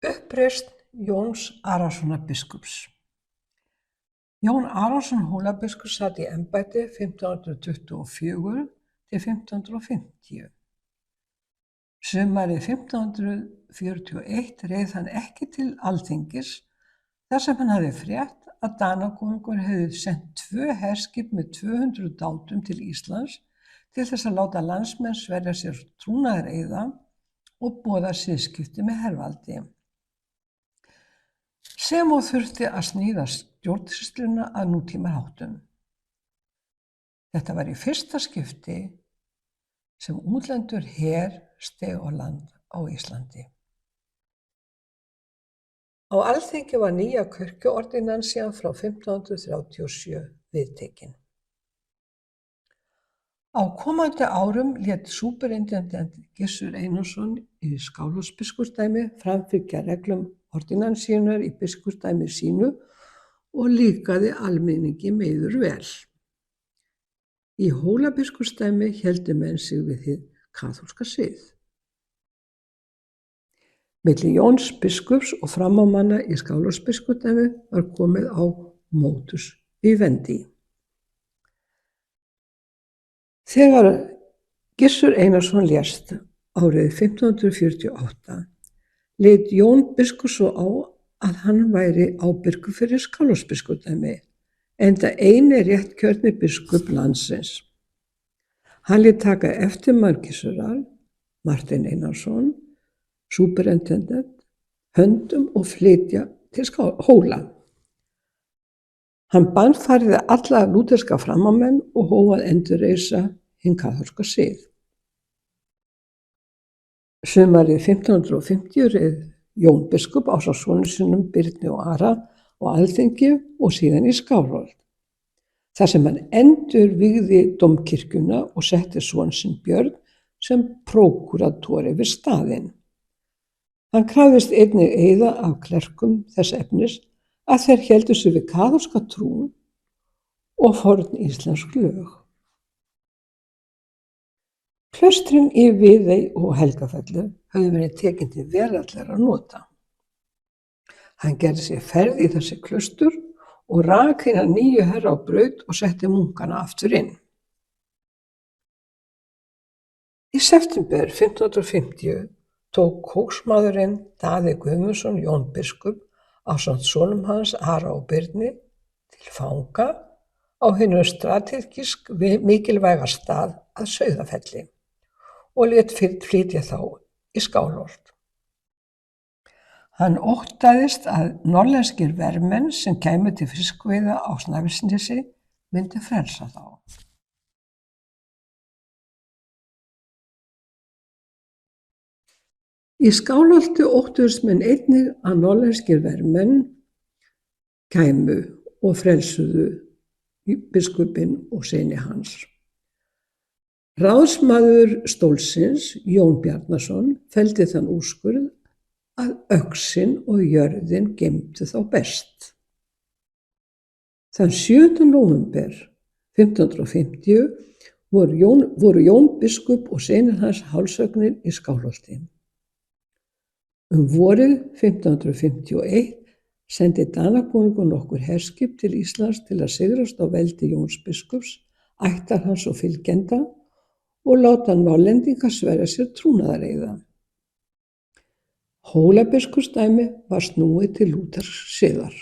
Uppreisn Jóns Arasonar biskups. Jón Arason Hólabiskup sat í embætti 1524 til 1550. Sumarið 1541 reið hann ekki til Alþingis þar sem hann hafði frétt að Danakonungur hefði sent 2 herskip með 200 dátum til Íslands til þess að láta landsmenn sverja sér trúnaðareiða og boða siðskipti með hervaldi. Sem og þurfti að sníða stjórnsýsluna að nútímaháttum. Þetta var í fyrsta skipti sem útlendur her steig á land á Íslandi. Á Alþingi var nýja kirkjuordinansían frá 1537 viðtekin. Á komandi árum lét súperintendent Gissur Einarsson í Skálholtsbiskupsdæmi framfylgja reglum ordinansíunnar í biskupsdæmi sínu og líkaði almenningi meiður vel. Í Hólabiskupsdæmi héldu menn sig við hið kaþólska sið. Milli Jóns biskups og framámanna í Skálholtsbiskupsdæmi var komið á modus vivendi. Þegar Gissur Einarsson lést árið 1548 leit Jón biskup svo á að hann væri ábyrgur fyrir Skálholtsbiskupsdæmi, enda eini réttkjörni biskup landsins. Hann lét taka eftirmann Gissurar, Martein Einarsson, súperintendent, höndum og flytja til Hóla. Hann bannfærði alla lúterska framámenn og hóf að endurreisa hinn kaþólska sið. Sumarið 1550 reið Jón biskup ásamt sonum sínum Birni og Ara á Alþingi og síðan í Skálholt, þar sem hann endurvígði dómkirkjuna og setti son sinn Björn sem prókúrator yfir staðinn. Hann krafðist einnig eiða af klerkum þess efnis að þeir héldu sig við kaþólska trú og forn íslensk lög. Klaustrin í Viðey og Helgafelli höfðu verið tekin til veraldlegra nota. Hann gerði sér ferð í þessi klaustur og rak hina nýju herra á braut og setti munkana aftur inn. Í september 1550 tók kóksmaðurinn Daði Guðmundsson Jón biskup ásamt sonum hans Ara og Birni til fanga á hinum strategísk mikilvæga stað að Sauðafelli og lét flytja þá í Skálholt. Hann óttaðist að norðlenskir vermenn sem kæmu til fiskveiða á Snæfellsnesi myndi frelsa þá. Í Skálholti óttuðust menn einnig að norðlenskir vermenn kæmu og frelsuðu biskupinn og syni hans. Ráðsmaður stólsins, Jón Bjarnason, felldi þann úrskurð að öxin og jörðin geymdu þá best. Þann 7. nóvember 1550 voru Jón biskup og synir hans hálshöggnir í Skálholti. Vorið 1551 sendi Danakonungur nokkur herskip til Íslands til að sigrast á veldi Jóns biskups, ættar hans og fylgjenda og láta norðlendinga sverja sér trúnaðareiða. Hólabiskupsdæmi var snúið til lútersks siðar.